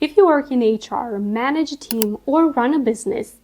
If you work in HR, manage a team, or run a business,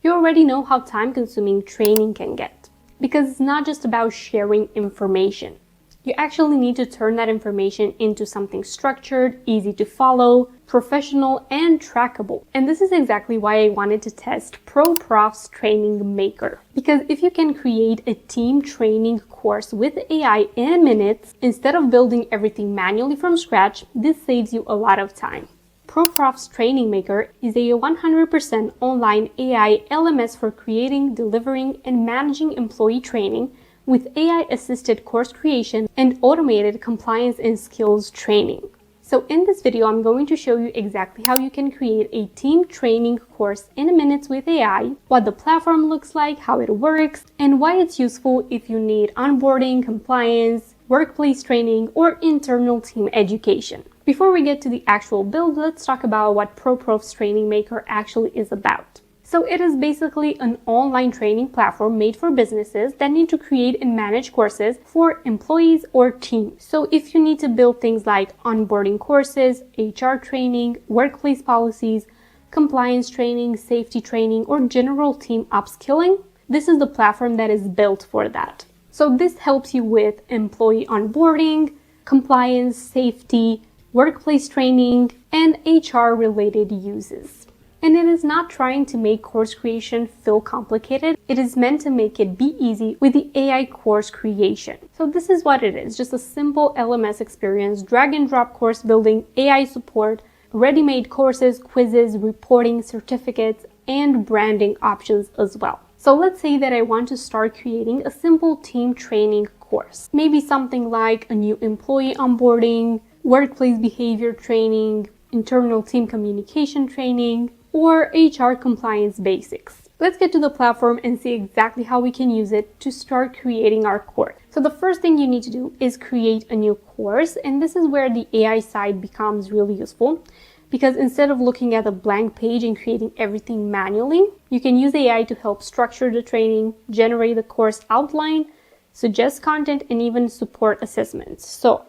you already know how time-consuming training can get. Because it's not just about sharing information. You actually need to turn that information into something structured, easy to follow, professional, and trackable. And this is exactly why I wanted to test ProProfs Training Maker. Because if you can create a team training course with AI in minutes, instead of building everything manually from scratch, this saves you a lot of time. ProProfs Training Maker is a 100% online AI LMS for creating, delivering, and managing employee training with AI-assisted course creation and automated compliance and skills training. So in this video, I'm going to show you exactly how you can create a team training course in minutes with AI, what the platform looks like, how it works, and why it's useful if you need onboarding, compliance, workplace training, or internal team education. Before we get to the actual build, let's talk about what ProProfs Training Maker actually is about. So it is basically an online training platform made for businesses that need to create and manage courses for employees or teams. So if you need to build things like onboarding courses, HR training, workplace policies, compliance training, safety training, or general team upskilling, this is the platform that is built for that. So this helps you with employee onboarding, compliance, safety, workplace training, and HR related uses. And it is not trying to make course creation feel complicated. It is meant to make it be easy with the AI course creation. So this is what it is, just a simple LMS experience, drag and drop course building, AI support, ready-made courses, quizzes, reporting, certificates, and branding options as well. So let's say that I want to start creating a simple team training course. Maybe something like a new employee onboarding, workplace behavior training, internal team communication training, or HR compliance basics. Let's get to the platform and see exactly how we can use it to start creating our course. So the first thing you need to do is create a new course, and this is where the AI side becomes really useful, because instead of looking at a blank page and creating everything manually, you can use AI to help structure the training, generate the course outline, suggest content, and even support assessments. So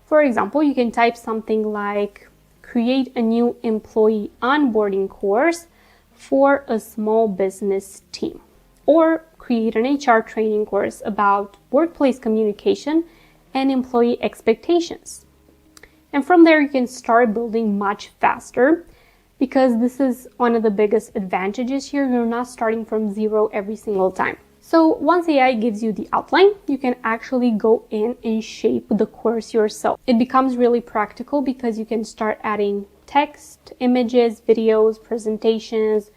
for example, you can type something like, create a new employee onboarding course for a small business team, or create an HR training course about workplace communication and employee expectations. And from there, you can start building much faster, because this is one of the biggest advantages here. You're not starting from zero every single time. So once AI gives you the outline, you can actually go in and shape the course yourself. It becomes really practical because you can start adding text, images, videos, presentations,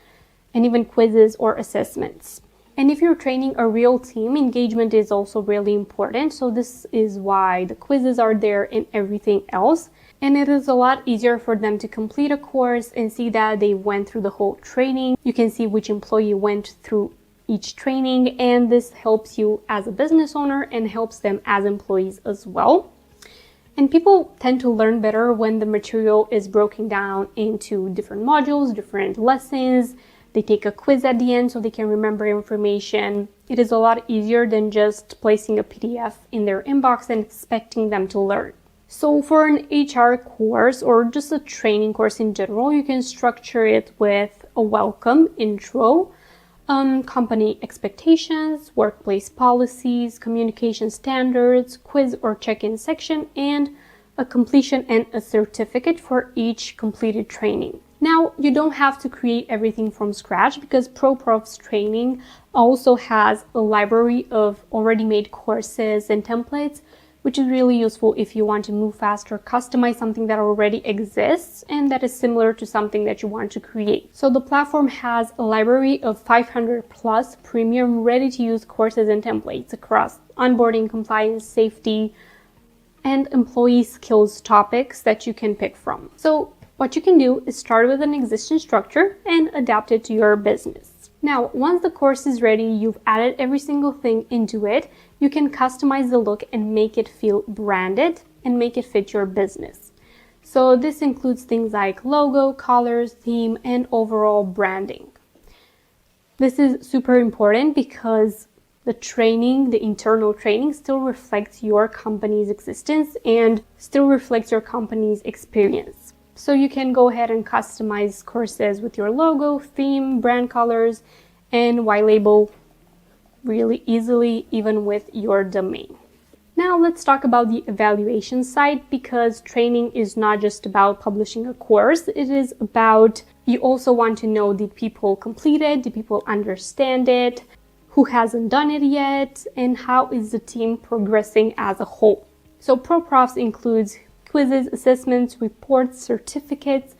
and even quizzes or assessments. And if you're training a real team, engagement is also really important. So this is why the quizzes are there and everything else. And it is a lot easier for them to complete a course and see that they went through the whole training. You can see which employee went through each training, and this helps you as a business owner and helps them as employees as well. And people tend to learn better when the material is broken down into different modules, different lessons. They take a quiz at the end so they can remember information. It is a lot easier than just placing a PDF in their inbox and expecting them to learn. So for an HR course or just a training course in general, you can structure it with a welcome intro, company expectations, workplace policies, communication standards, quiz or check-in section, and a completion and a certificate for each completed training. Now, you don't have to create everything from scratch, because ProProfs Training also has a library of already made courses and templates, which is really useful if you want to move faster, customize something that already exists and that is similar to something that you want to create. So the platform has a library of 500 plus premium ready-to-use courses and templates across onboarding, compliance, safety, and employee skills topics that you can pick from. So what you can do is start with an existing structure and adapt it to your business. Now, once the course is ready, you've added every single thing into it, you can customize the look and make it feel branded and make it fit your business. So this includes things like logo, colors, theme, and overall branding. This is super important because the training, the internal training, still reflects your company's existence and still reflects your company's experience. So you can go ahead and customize courses with your logo, theme, brand colors, and white label really easily, even with your domain. Now let's talk about the evaluation side, because training is not just about publishing a course. It is about, you also want to know, did people complete it? Did people understand it? Who hasn't done it yet? And how is the team progressing as a whole? So ProProfs includes quizzes, assessments, reports, certificates,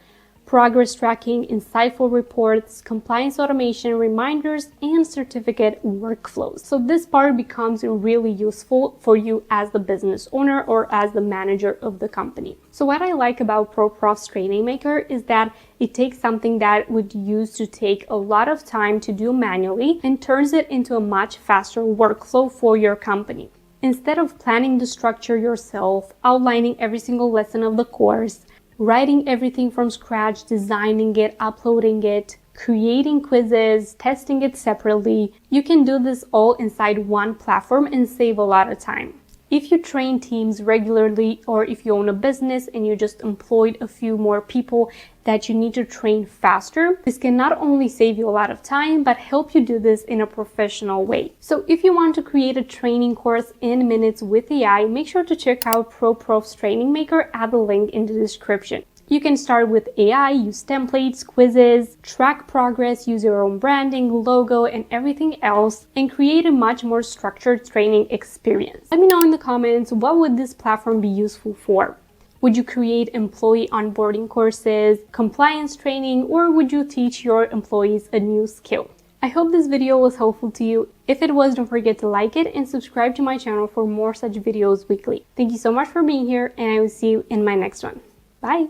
progress tracking, insightful reports, compliance automation, reminders, and certificate workflows. So this part becomes really useful for you as the business owner or as the manager of the company. So what I like about ProProfs Training Maker is that it takes something that would used to take a lot of time to do manually and turns it into a much faster workflow for your company. Instead of planning the structure yourself, outlining every single lesson of the course, writing everything from scratch, designing it, uploading it, creating quizzes, testing it separately, you can do this all inside one platform and save a lot of time. If you train teams regularly, or if you own a business and you just employed a few more people that you need to train faster, this can not only save you a lot of time, but help you do this in a professional way. So if you want to create a training course in minutes with AI, make sure to check out ProProfs Training Maker at the link in the description. You can start with AI, use templates, quizzes, track progress, use your own branding, logo, and everything else, and create a much more structured training experience. Let me know in the comments, what would this platform be useful for? Would you create employee onboarding courses, compliance training, or would you teach your employees a new skill? I hope this video was helpful to you. If it was, don't forget to like it and subscribe to my channel for more such videos weekly. Thank you so much for being here, and I will see you in my next one. Bye!